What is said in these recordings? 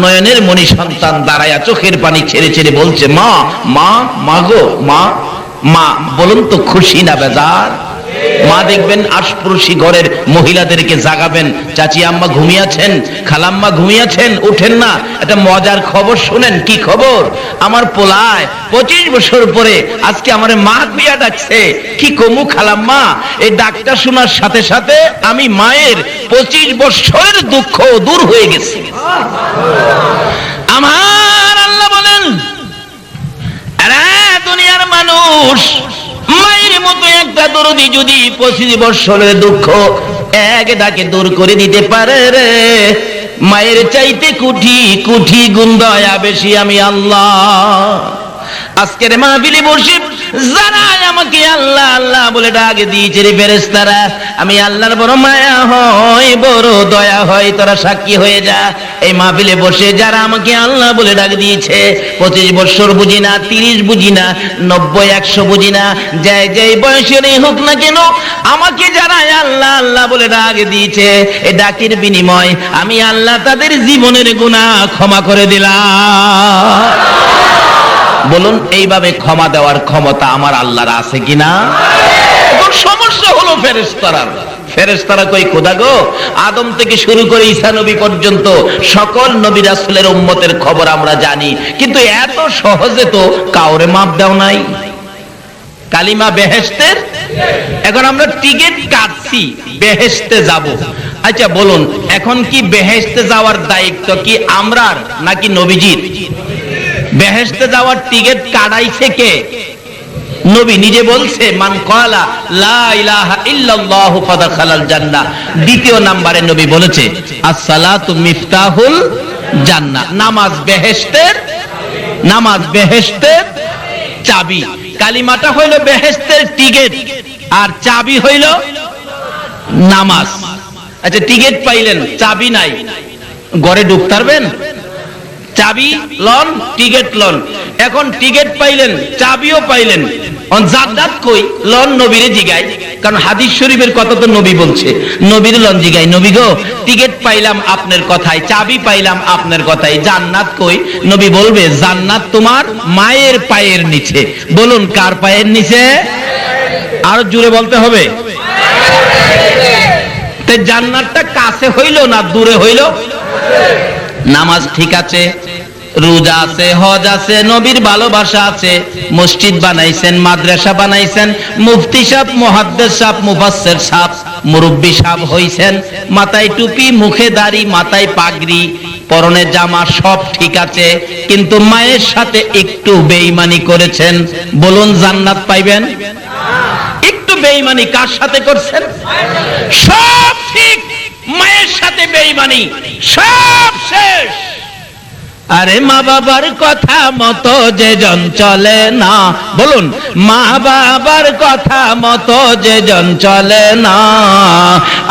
নয়নের মণি সন্তান দাঁড়ায়া চোখের পানি ছেড়ে ছেড়ে বলছে, মা মা মা গো মা। মা বলুন তো খুশি না বেজার? মা দেখবেন আশপাশি ঘরের মহিলাদেরকে জাগাবেন, চাচি আম্মা ঘুমিয়েছেন, খালাম্মা ঘুমিয়েছেন, উঠেন না, একটা মজার খবর শুনেন। কি খবর? আমার পোলায় 25 বছর পরে আজকে আমার মা বিয়া ডাকছে। কি কমু খালাম্মা? এই ডাকটা শোনার সাথে সাথে আমি মায়ের 25 বছরের দুঃখ দূর হয়ে গেছে। আমার আল্লাহ বলেন, আরে দুনিয়ার মানুষ, মায়ের মতো একটা দরদি যদি 25 বছরের দুঃখ এক ডাকে দূর করে দিতে পারে রে, মায়ের চাইতে কোটি কোটি গুণ দয়া বেশি আমি আল্লাহ। আজকের মাহফিলে বসে যারা আমাকে আল্লাহ আল্লাহ বলে ডাক দিয়েছে রে ফেরেশতারা, আমি আল্লাহর বড় মায়া হয়, বড় দয়া হয়, তোরা সাক্ষী হয়ে যা। এই মাহফিলে বসে যারা আমাকে আল্লাহ বলে ডাক দিয়েছে, 25 বছর বুঝি না, 30 বুঝি না, 90 100 বুঝি না, যাই যাই বয়সেরই হোক না কেন, আমাকে যারা আল্লাহ আল্লাহ বলে ডাক দিয়েছে, এই ডাকের বিনিময় আমি আল্লাহ তাদের জীবনের গুনাহ ক্ষমা করে দিলাম। বলুন, এইভাবে ক্ষমা দেওয়ার ক্ষমতা আমার আল্লাহর আছে কিনা? এখন সমস্যা হলো ফেরেশতারা কই খোদা গো, আদম থেকে শুরু করে ঈসা নবী পর্যন্ত সকল নবী রাসূলের উম্মতের খবর আমরা জানি, কিন্তু এত সহজে তো কাউরে মাপ দাও নাই। কালিমা বেহেশতের, এখন আমরা টিকিট কাটছি বেহেশতে যাব। আচ্ছা বলুন, এখন কি বেহেশতে যাওয়ার দায়িত্ব কি আমরার নাকি নবীজির? বেহেশতে যাওয়ার টিকিট কাটাইছে কে? নবী নিজে বলছে, মান ক্বালা লা ইলাহা ইল্লাল্লাহু ফাদাখালাল জান্নাহ। দ্বিতীয় নম্বরে নবী বলেছে, আসসালাতু মিফতাহুল জান্নাহ। নামাজ বেহেশতের চাবি। কালিমাটা হইল বেহেশতের টিকিট, আর চাবি হইল নামাজ। আচ্ছা, টিকিট পাইলেন, চাবি নাই, ঘরে ঢুকতে পারবেন? চাবি লন, টিকিট লন। এখন টিকিট পাইলেন, চাবিও পাইলেন, জান্নাত কই লন? নবীরে জিগাই, কারণ হাদিস শরীফের কথা তো নবী বলছে। নবীর লন জিগাই, নবী গো টিকিট পাইলাম আপনার কথাই, চাবি পাইলাম আপনার কথাই, জান্নাত কই? নবী বলবে, জান্নাত তোমার মায়ের পায়ের নিচে। বলুন, কার পায়ের নিচে? আরো জোরে বলতে হবে। তাই জান্নাতটা কাছে হইল না দূরে হইল? নামাজ ঠিক আছে, রোজা আছে, হজ আছে, নবীর ভালোবাসা আছে, মসজিদ বানাইছেন, মাদ্রাসা বানাইছেন, মুফতি সাহেব, মুহাদ্দিস সাহেব, মুফাসসির সাহেব, মুরব্বি সাহেব হইছেন, মাথায় টুপি, মুখে দাড়ি, মাথায় পাগড়ি, পরনে জামা, সব ঠিক আছে, কিন্তু মায়ের সাথে একটু বেঈমানি করেছেন। বলুন, জান্নাত পাইবেন? একটু বেঈমানি কার সাথে করছেন? সব ঠিক, মায়ের সাথে বেঈমানি, সব শেষ। আরে মা বাবার কথা মতো যেজন চলে না, বলুন, মা বাবার কথা মতো যেজন চলে না,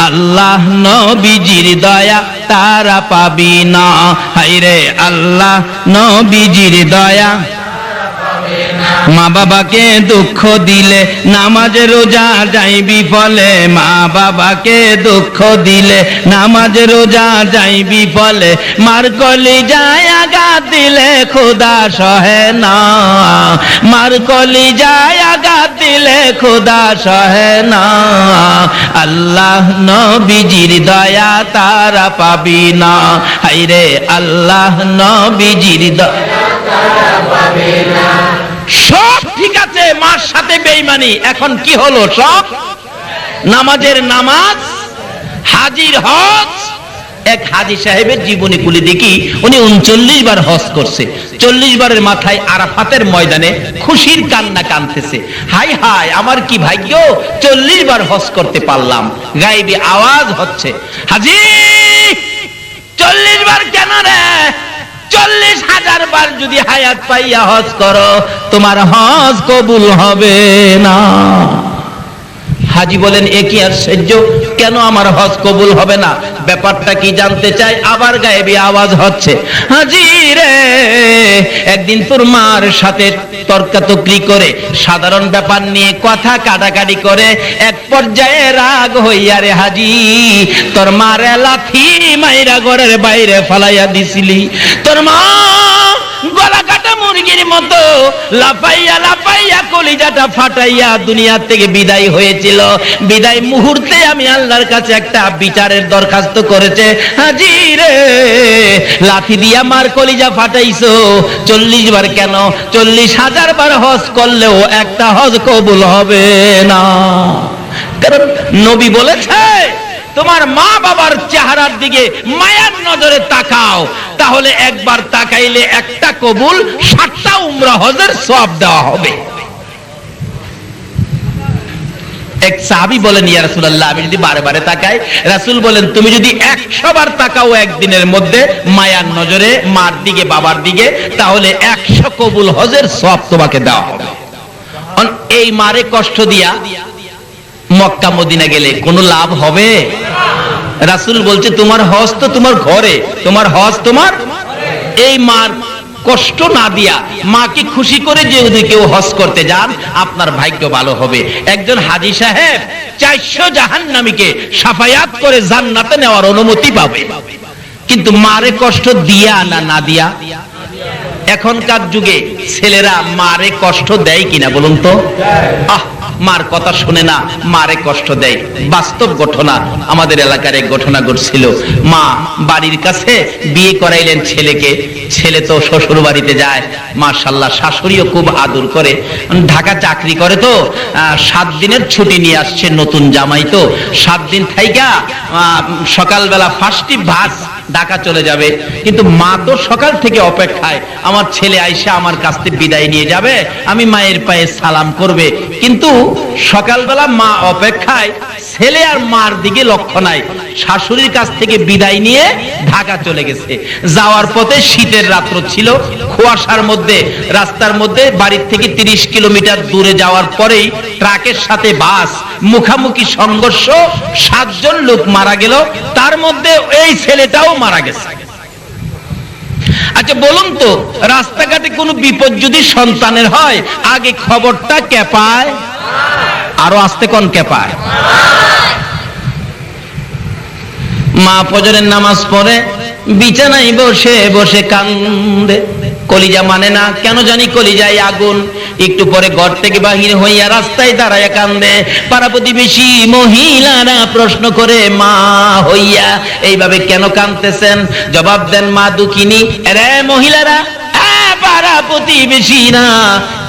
আল্লাহ নবীজির দয়া তারা পাবি না। হায়রে আল্লাহ নবীজির দয়া। মা বাবাকে দুঃখ দিলে নামাজ রোজা যাইবি ফলে, মা বাবাকে দুঃখ দিলে নামাজ রোজা যাইবি ফলে, মার কলিজায় আঘাত দিলে খোদা সহে না, মার কলিজায় আঘাত দিলে খোদা সহে না, আল্লাহ নবীজির দয়া তারা পাবি না। হায়রে আল্লাহ নবীজির দয়া তারা পাবি না। সব ঠিক আছে, মার সাথে বেঈমানি, এখন কি হলো? সব নামাজের নামাজ, হাজির হজ। এক হাজি সাহেবের জীবনী খুলে দেখি, উনি 39 বার হজ করছে। 40 বারের মাথায় আরাফাতের ময়দানে খুশির কান্না কাঁদতেছে, হাই হাই আমার কি ভাগ্য, 40 বার হজ করতে পারলাম। গায়েবী আওয়াজ হচ্ছে, হাজি 40 বার কেন রে? 40,000 বার যদি হায়াত পাইয়া হজ করো, তোমার হজ কবুল হবে না। হাজি বলেন, এ কি আশ্চর্য, কেন আমার হজ কবুল হবে না? ব্যাপারটা কি জানতে চাই, আবার গায়েবী আওয়াজ হচ্ছে, হাজি রে একদিন তোর মার সাথে তর্কাতর্কি করে সাধারণ ব্যাপার নিয়ে কথা কাটাকাটি করে এক পর্যায়ে রাগ হইয়া রে হাজি তোর মারে লাথি মাইরা ঘরের বাইরে ফালাইয়া দিছিলি। তোর মা গলা কাটা মুরগির মতো লাফাইয়া লাফাইয়া কলিজাটা ফাটাইয়া দুনিয়া থেকে বিদায় হয়েছিল। বিদায় মুহূর্তে আমি আল্লাহর কাছে একটা বিচারের দরখাস্ত করেছে, হাজি রে লাথি দিয়া মার কলিজা ফাটাইছো 40 বার কেন 40,000 বার হজ করলেও একটা হজ কবুল হবে না। কারণ নবী বলেছে তোমার মা বাবার চেহারার দিকে মায়ার নজরে তাকাও, তাহলে একবার তাকাইলে একটা কবুল 60টা উমরা হজের সওয়াব দেওয়া হবে। এক সাহাবী বলেন ইয়া রাসূলুল্লাহ আমি যদি বারে বারে তাকাই, রাসূল বলেন তুমি যদি 100 বার তাকাও একদিনের মধ্যে মায়ার নজরে মার দিকে বাবার দিকে, তাহলে 100 কবুল হজের সওয়াব তোমাকে দেওয়া হবে। এই মারে কষ্ট দিয়া মক্কা মদিনা গেলে কোনো লাভ হবে? রাসূল বলছে তোমার হজ তো তোমার ঘরে, তোমার হজ তোমার এই মার কষ্ট না দিয়া মাকে খুশি করে যদি কেউ হজ করতে যান আপনার ভাগ্য ভালো হবে। একজন হাজী সাহেব 400 জাহান্নামীকে সাফায়াত করে জান্নাতে নেওয়ার অনুমতি পাবে, কিন্তু মারে কষ্ট দিয়া না দিয়া? এখনকার যুগে ছেলেরা মারে কষ্ট দেয় কিনা বলুন তো? মার কথা শুনে না, মারে কষ্ট দেয়। বাস্তব ঘটনা, আমাদের এলাকার এক ঘটনা ঘটছিল। মা বাড়ির কাছে বিয়ে করাইলেন ছেলেকে, ছেলে তো শ্বশুর বাড়িতে যায়, মাশাআল্লাহ শাশুড়িও খুব আদর করে। ঢাকা চাকরি করে তো 7 দিনের ছুটি নিয়ে আসছে, নতুন জামাই তো 7 দিন থাইকা সকালবেলা ফার্স্টই বাস ঢাকা চলে যাবে। কিন্তু মা তো সকাল থেকে অপেক্ষায়, আমার ছেলে আইসা আমার কাছ থেকে বিদায় নিয়ে যাবে, আমি মায়ের পায়ে সালাম করবে। কিন্তু সকালবেলা মা অপেক্ষায়, ছেলে আর মার দিকে লক্ষ্য নাই, শাশুড়ির কাছ থেকে বিদায় নিয়ে ঢাকা চলে গেছে। যাওয়ার পথে শীতের রাত্র ছিল, কুয়াশার মধ্যে রাস্তার মধ্যে বাড়ির থেকে 30 কিলোমিটার দূরে যাওয়ার পরেই ট্রাকের সাথে বাস মুখামুখি সংঘর্ষ, 7 জন লোক মারা গেল, তার মধ্যে এই ছেলেটাও মারা গেছে। আচ্ছা বলুন তো, রাস্তাঘাটে কোনো বিপদ যদি সন্তানের হয় আগে খবরটা কে পায়? আরো আস্তে কোন কে পায়? মা ফজরের নামাজ পড়ে বিছানায় বসে বসে কান্দে, কলিজা মানে না, কেন জানি কলিজায় আগুন। একটু পরে ঘর থেকে বাহির হইয়া রাস্তায় দাঁড়ায় কান্দে। পাড়া প্রতিবেশী মহিলারা প্রশ্ন করে মা হইয়া এইভাবে কেন কাঁদতেছেন? জবাব দেন মা দুঃখিনী। আরে মহিলারা, পাড়া প্রতিবেশীরা,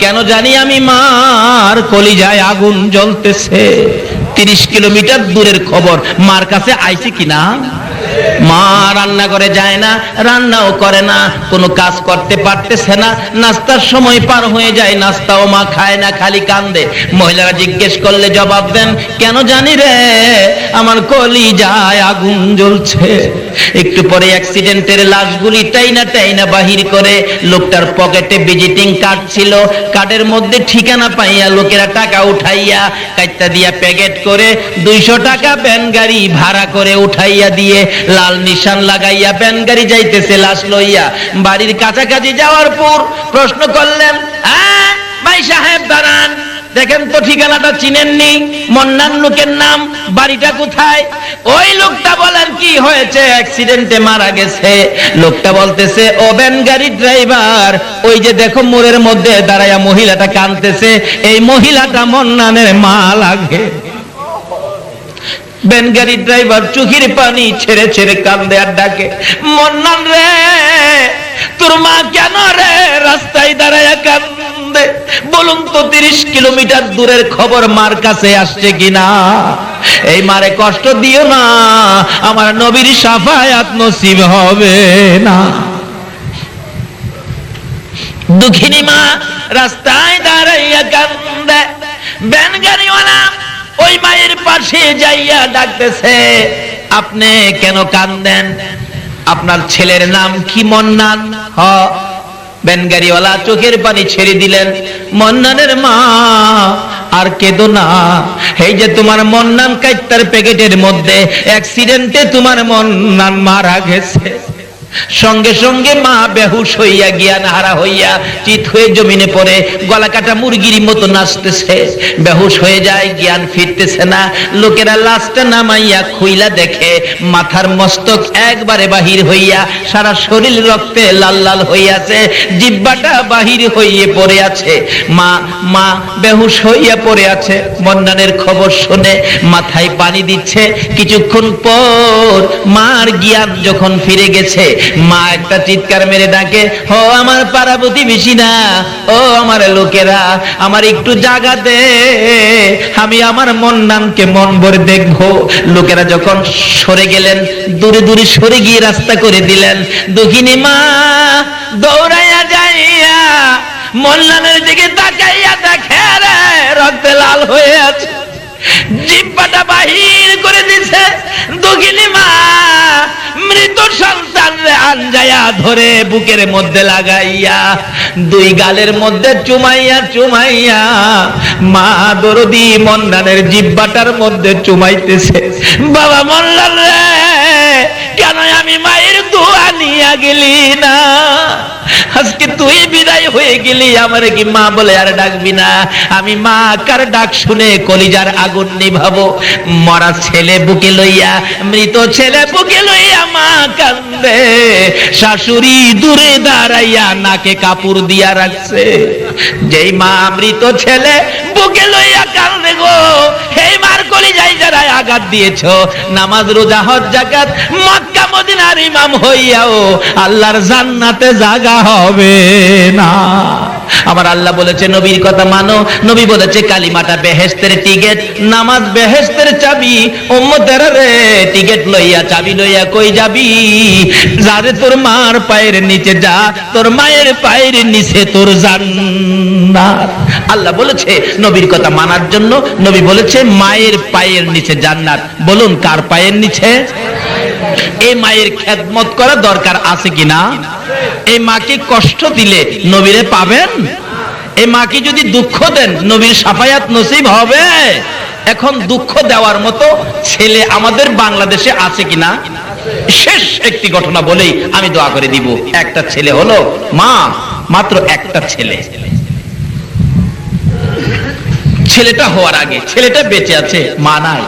কেন জানি আমি মার কলিজায় আগুন জ্বলতেছে। 30 কিলোমিটার দূরের খবর, মার কাছে আইছে কিনা? মা রান্না করে যায় না, রান্নাও করে না, কোনো কাজ করতে পারতেছে না, নাস্তার সময় পার হয়ে যায়, নাস্তাও মা খায় না, খালি কান্দে। মহিলারা জিজ্ঞেস করলে জবাব দেন, কেন জানি রে আমার কলিজায় আগুন জ্বলছে। একটু পরে অ্যাক্সিডেন্টের লাশগুলি টাইনা টাইনা বাহির করে, লোকটার পকেটে ভিজিটিং কার্ড ছিল, কার্ডের মধ্যে ঠিকানা পাইয়া লোকেরা টাকা উঠাইয়া কাইটটা দিয়া প্যাকেট করে 200 টাকা ভ্যান গাড়ি ভাড়া করে উঠাইয়া দিয়ে লাল নিশান লাগাইয়া ভ্যান গাড়ি যাইতেছে লাশ লইয়া। বাড়ির কাছাকাছি যাওয়ার পর প্রশ্ন করলেন, ভাই সাহেব দাঁড়ান, দেখেন তো ঠিকানাটা চিনেননি? মন্নান লোকের নাম, বাড়িটা কোথায়? ওই লোকটা বলেন কি হয়েছে? অ্যাক্সিডেন্টে মারা গেছে। লোকটা বলতেছে, ও ভ্যান গাড়ির ড্রাইভার, ওই যে দেখো মোড়ের মধ্যে দাঁড়াইয়া মহিলাটা কাঁদতেছে, এই মহিলাটা মন্নানের মা লাগে। ভ্যান গাড়ির ড্রাইভার চোখের পানি ছেড়ে ছেড়ে কান্দে আর ডাকে, মন্নান রে তোর মা কেন রে রাস্তায় দাঁড়াইয়া কান্দে? বলুন তো 30 কিলোমিটার দূরের খবর মার কাছে আসছে কিনা? এই মারে কষ্ট দিও না, আমার নবীর শাফায়াত নসিব হবে না। দুঃখিনী মা রাস্তায় দাঁড়াইয়া কান্দে। ভ্যান গাড়িওয়ালা ওই মায়ের পাশে যাইয়া ডাকতেছে, আপনি কেন কান্দেন? আপনার ছেলের নাম কি মন্নান? হ। ভ্যান গাড়িওয়ালা চোখের পানি ছেড়ে দিলেন, মন্নানের মা আর কেঁদো না, এই যে তোমার মন্নান কাইত্তার প্যাকেটের মধ্যে অ্যাক্সিডেন্টে তোমার মন্নান মারা গেছে। সঙ্গে সঙ্গে মা বেহুশ হইয়া জ্ঞান হারা হইয়া চিত হয়ে জমিনে পড়ে গলা কাটা মুরগির মতো নাচতেছে, বেহুশ হয়ে যায়, জ্ঞান ফিরতেছে না। লোকেরা লাশটা নামাইয়া খুইলা দেখে মাথার মস্তক একবারে বাহির হইয়া সারা শরীর রক্তে লাল লাল হইয়াছে, জিহ্বাটা বাহির হইয়ে পড়ে আছে। মা বেহুশ হইয়া পড়ে আছে। মন্নানের খবর শুনে মাথায় পানি দিচ্ছে। কিছুক্ষণ পর মার জ্ঞান যখন ফিরে গেছে, মা একটা চিৎকার মেরে ডাকে, ও আমার পাড়া প্রতিবেশী না, ও আমার লোকেরা, আমার একটু জায়গা দে, আমি আমার মন্নানকে মন ভরে দেখবো। লোকেরা যখন সরে গেলেন, দূরে দূরে সরে গিয়ে রাস্তা করে দিলেন, দুঃখিনী মা দৌড়াইয়া যাইয়া মন্নানের দিকে তাকাইয়া দেখে রে রক্তে লাল হয়ে আছে, জিহ্বাটা বাহির করে দিছে। দুঃখিনী মা মৃত সন্তান রে আঞ্জায়া ধরে বুকের মধ্যে লাগাইয়া দুই গালের মধ্যে চুমাইয়া চুমাইয়া মা দরদি মন্নানের জিহ্বাটার মধ্যে চুমাইতেছে। বাবা মন্নান রে, কেন আমি মায়ের দোয়া নিয়া গেলি না? আজকে তুই বিদায় হয়ে গেলি, আমারে কি মা বলে আর ডাকবি না? আমি মা কার ডাক শুনে কলিজার আগুন নিভাবো। মরা ছেলে বুকে লইয়া, মৃত ছেলে বুকে লইয়া মা কান্দে। শাশুড়ি দূরে দাঁড়াইয়া নাকে কাপড় দিয়া রাখছে। যেই মা মৃত ছেলে বুকে লইয়া কান্দে গো, এই মার কলিজায় যারা আঘাত দিয়েছ, নামাজ রোজা হজ যাকাত মক্কা মদিনার ইমাম হইয়াও আল্লাহর জান্নাতে জায়গা হবে না। আমার আল্লাহ বলেছে নবীর কথা মানো। নবী বলেছে কালিমাটা বেহেশতের টিকেট, নামাজ বেহেশতের চাবি। উম্মতেরা রে, টিকেট লইয়া চাবি লইয়া কই যাবি? যারে তোর মার পায়ের নিচে যা, তোর মায়ের পায়ের নিচে তোর জান্নাত। আল্লাহ বলেছে নবীর কথা মানার জন্য। নবী বলেছে মায়ের পায়ের নিচে জান্নাত। বলুন কার পায়ের নিচে? এই মায়ের খেদমত করা দরকার আছে কিনা? এই মাকে কষ্ট দিলে নবীরে পাবেন? এই মাকে যদি দুঃখ দেন নবীর শাফায়াত নসিব হবে? এখন দুঃখ দেওয়ার মতো ছেলে আমাদের বাংলাদেশে আছে কিনা? শেষ একটি ঘটনা বলেই আমি দোয়া করে দিব। একটা ছেলে হলো মা, মাত্র একটা ছেলে। ছেলেটা হওয়ার আগে ছেলেটা বেঁচে আছে, মা নাই।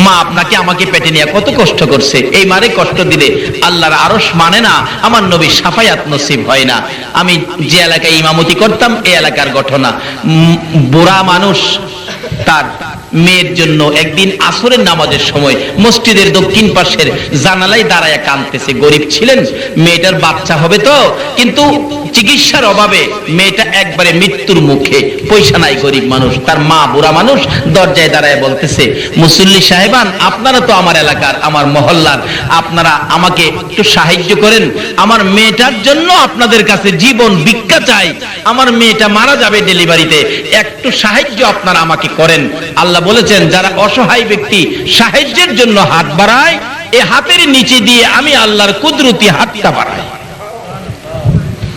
মা আপনাকে আমাকে পেটে নিয়ে কত কষ্ট করছে। এই মারে কষ্ট দিলে আল্লাহর আরশ মানে না, আমার নবীর শাফায়াত নসিব হয় না। আমি যে এলাকায় ইমামতি করতাম, এই এলাকার ঘটনা, বুড়া মানুষ তার মেয়ের জন্য একদিন আসরের নামাজের সময় মসজিদের দক্ষিণ পাশের জানালায় দাঁড়ায় কাঁদতেছে। গরিব ছিলেন, মেয়েটার বাচ্চা হবে তো, কিন্তু চিকিৎসার অভাবে মেয়েটা একবারে মৃত্যুর মুখে, পয়সা নাই, গরিব মানুষ। তার মা বুড়া মানুষ দরজায় দাঁড়ায় বলতেছে, মুসল্লি সাহেবান, আপনারা তো আমার এলাকার, আমার মহল্লার, আপনারা আমাকে একটু সাহায্য করেন। আমার মেয়েটার জন্য আপনাদের কাছে জীবন ভিক্ষা চাই। আমার মেয়েটা মারা যাবে ডেলিভারিতে, একটু সাহায্য আপনারা আমাকে করেন। আল্লাহ বলেছেন, যারা অসহায় ব্যক্তি সাহায্যের জন্য হাত বাড়ায়, এই হাতের নিচে দিয়ে আমি আল্লাহর কুদরতি হাতটা বাড়াই।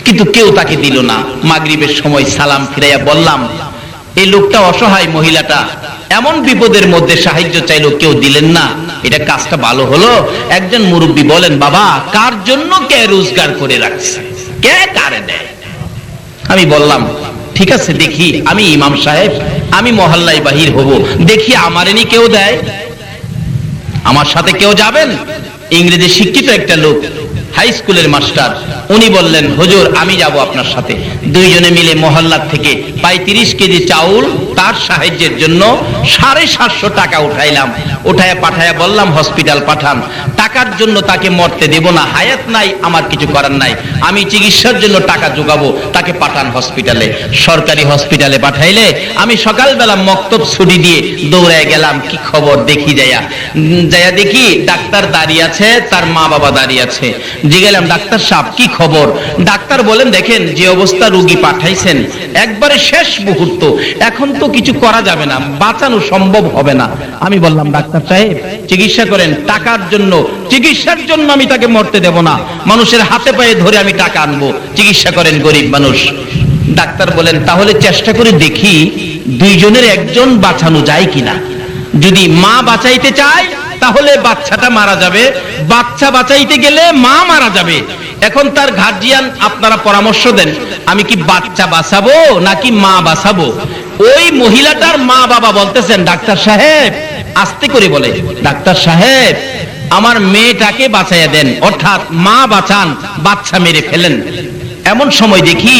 কিন্তু কেউ তাকে দিল না। মাগরিবের সময় সালাম ফিরাইয়া বললাম, এই লোকটা অসহায়, মহিলাটা এমন বিপদের মধ্যে সাহায্য চাইলো, কেউ দিলেন না, এটা কাজটা ভালো হলো? একজন মুরব্বী বলেন, বাবা কার জন্য কে রোজগার করে রাখছে, কে কারে দেয়? আমি বললাম, ঠিক আছে দেখি, আমি ইমাম সাহেব, আমি মহল্লায় বাহির হব, দেখি আমারেনি কেউ দেয়, আমার সাথে কেউ যাবেন? ইংরেজি শিক্ষিত একটা লোক, হাই স্কুলের মাস্টার, উনি বললেন, হুজুর আমি যাব আপনার সাথে। দুইজনে মিলে মহল্লার থেকে 35 কেজি চাউল তার সাহায্যের জন্য 750 টাকা উঠাইলাম। উঠায়া পাঠায়া বললাম, হসপিটাল পাঠান। টাকার জন্য তাকে মরতে দেব না, হায়াত নাই, আমার কিছু করার নাই, আমি চিকিৎসার জন্য টাকা জোগাবো, তাকে পাঠান হসপিটালে। সরকারি হসপিটালে পাঠাইলে আমি সকালবেলা মক্তব ছুটি দিয়ে দৌড়ায় গেলাম, কি খবর দেখি। যাইয়া দেখি ডাক্তার দাঁড়িয়ে আছে, তার মা বাবা দাঁড়িয়ে আছে। জিজ্ঞাসা, ডাক্তার সাহেব কি খবর? ডাক্তার বলেন, দেখেন যে অবস্থা রোগী পাঠাইছেন, একবারে শেষ মুহূর্ত, এখন তো কিছু করা যাবে না, বাঁচানো সম্ভব হবে না। আমি বললাম, ডাক্তার সাহেব চিকিৎসা করেন, টাকার জন্য, চিকিৎসার জন্য আমি তাকে মরতে দেব না, মানুষের হাতে পায়ে ধরে আমি টাকা আনবো, চিকিৎসা করেন, গরিব মানুষ। ডাক্তার বলেন তাহলে চেষ্টা করে দেখি দুইজনের একজন বাঁচানো যায় কিনা। যদি মা বাঁচাইতে চায় তাহলে বাচ্চাটা মারা যাবে, বাচ্চা বাঁচাইতে গেলে মা মারা যাবে। এখন তার গার্জিয়ান আপনারা পরামর্শ দেন, আমি কি বাচ্চা বাঁচাবো নাকি মা বাঁচাবো? ওই মহিলাটার মা বাবা বলতেছেন, ডাক্তার সাহেব, আস্তে করে বলে, ডাক্তার সাহেব আমার মেয়েটাকে বাঁচাইয়া দেন, অর্থাৎ মা বাঁচান, বাচ্চা মেরে ফেলেন। এমন সময় দেখি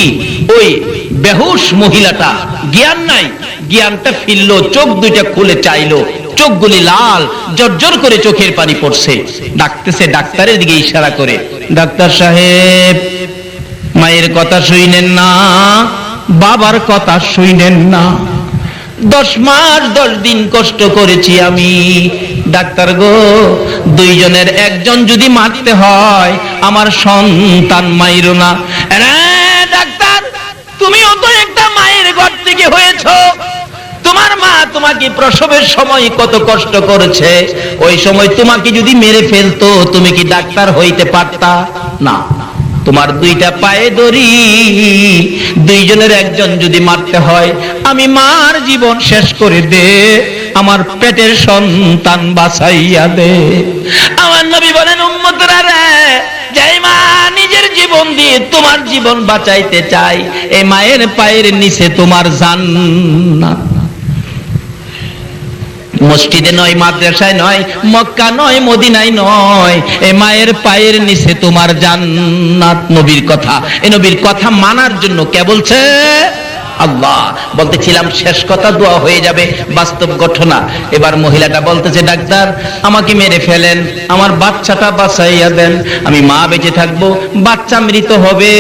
ওই বেহুশ মহিলাটা, জ্ঞান নাই, জ্ঞানটা ফিরলো, চোখ দুইটা খুলে চাইলো, চোখগুলি লাল, জর্জর করে চোখের পানি পড়ছে। ডাকতেছে, ডাক্তারের দিকে ইশারা করে, ডাক্তার সাহেব মায়ের কথা শুনেন না, বাবার কথা শুনেন না, 10 মাস 10 দিন কষ্ট করেছি আমি, ডাক্তার গো দুইজনের একজন যদি মারতে হয় আমার সন্তান মাইরো না। ডাক্তার তুমিও তো একটা মায়ের ঘর থেকে হয়েছো, তোমার মা তোমাকে প্রসবের সময় কত কষ্ট করেছে, ওই সময় তোমাকে যদি মেরে ফেলতো তুমি কি ডাক্তার হইতে পারতা? না, তোমার দুইটা পায়ে দড়ি, দুইজনের একজন যদি মারতে হয় আমি মার জীবন শেষ করে দে, আমার পেটের সন্তান বাঁচাইয়া দে। আমার নবী বলেন, উম্মতরা রে, যেই মা নিজের জীবন দিয়ে তোমার জীবন বাঁচাইতে চায় এই মায়ের পায়ের নিচে তোমার জান্নাত। মসজিদে নয়, মাদ্রাসায় নয়, মক্কা নয়, মদিনায় নয়, এই মায়ের পায়ের নিচে তোমার জান্নাত। নবীর কথা, এই নবীর কথা মানার জন্য কে বলছে? আল্লাহ। বলতেছিলাম শেষ কথা, দোয়া হয়ে যাবে, বাস্তব ঘটনা। এবার মহিলাটা বলতেছে, ডাক্তার আমাকে মেরে ফেলেন, আমার বাচ্চাটা বাঁচাইয়া দেন, আমি মা বেঁচে থাকবো, বাচ্চা মৃত হবে,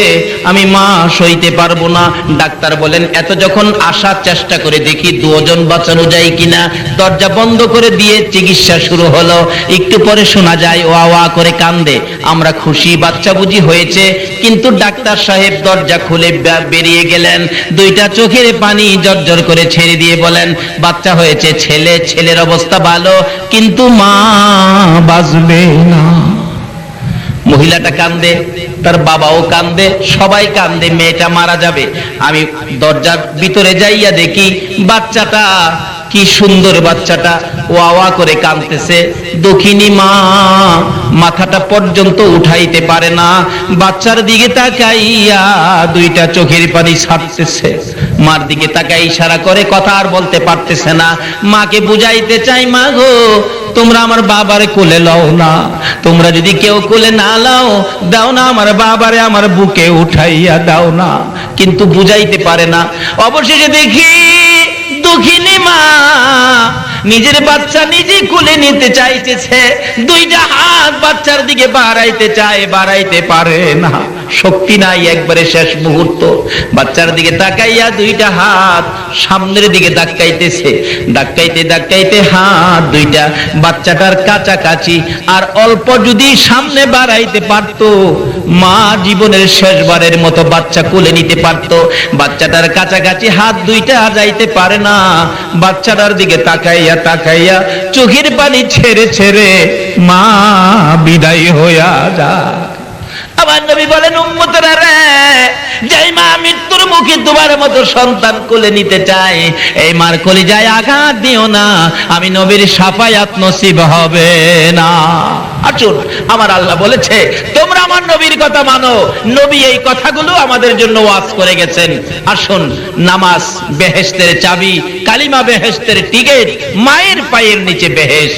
আমি মা সইতে পারবো না। ডাক্তার বলেন, এত যখন আসার চেষ্টা করে দেখি দুজন বাঁচানো যায় কিনা। দরজা বন্ধ করে দিয়ে চিকিৎসা শুরু হলো। একটু পরে শোনা যায় ওয়া ওয়া করে কান্দে। আমরা খুশি, বাচ্চা বুঝি হয়েছে। কিন্তু ডাক্তার সাহেব দরজা খুলে বেরিয়ে গেলেন, দুইটা চোখের পানি জর্জর করে ছেড়ে দিয়ে বলেন, বাচ্চা হয়েছে ছেলে, ছেলের অবস্থা ভালো, কিন্তু মা বাঁচবে না। মহিলাটা কান্দে, তার বাবাও কান্দে, সবাই কান্দে, মেয়েটা মারা যাবে। আমি দরজার ভিতরে যাইয়া দেখি বাচ্চাটা, কি সুন্দর বাচ্চাটা, ওয়া ওয়া করে কাঁদতেছে। দুঃখিনী মা মাথাটা পর্যন্ত উঠাইতে পারে না, বাচ্চার দিকে তাকাইয়া দুইটা চোখের পানি ছাড়তেছে। মার দিকে তাকাই ইশারা করে, কথা আর বলতে পারতেছে না। মাকে বুঝাইতে চাই, মা গো তোমরা আমার বাবারে কোলে লও না, তোমরা যদি কেউ কোলে না লাও, দাও না আমার বাবারে আমার বুকে উঠাইয়া দাও না, কিন্তু বুঝাইতে পারে না। অবশেষে দেখি দুঃখিনী মা নিজের বাচ্চা নিজে কোলে নিতে চাইতেছে, দুইটা হাত বাচ্চার দিকে বাড়াইতে চায়, বাড়াইতে পারে না, শক্তি নাই, একবারে শেষ মুহূর্ত। বাচ্চার দিকে তাকাইয়া দুইটা হাত সামনের দিকে ধাক্কাইতেছে, ধাক্কাইতে ধাক্কাইতে হাত দুইটা বাচ্চাটার কাছাকাছি, আর অল্প যদি সামনে বাড়াইতে পারত, মা জীবনের শেষবারের মতো বাচ্চা কোলে নিতে পারত। বাচ্চাটার কাছাকাছি হাত দুইটা যাইতে পারে না। বাচ্চাটার দিকে তাকাইয়া তাকাইয়া চোখের পানি ছেড়ে ছেড়ে মা বিদায় হইয়া যায়। আমার নবী বলেন, উম্মতরা রে, যেই মা মৃত্যুর মুখে তোমার মতো সন্তান কোলে নিতে চায়, এই মার কলিজায় আঘাত দিও না, আমি নবীর শাফায়াত নসিব হবে না। আসুন, আমার আল্লাহ বলেছে তোমরা আমার নবীর কথা মানো। নবী এই কথাগুলো আমাদের জন্য ওয়াজ করে গেছেন। আসুন, নামাজ বেহেশতের চাবি, কালিমা বেহেশতের টিকিট, মায়ের পায়ের নিচে বেহেশত।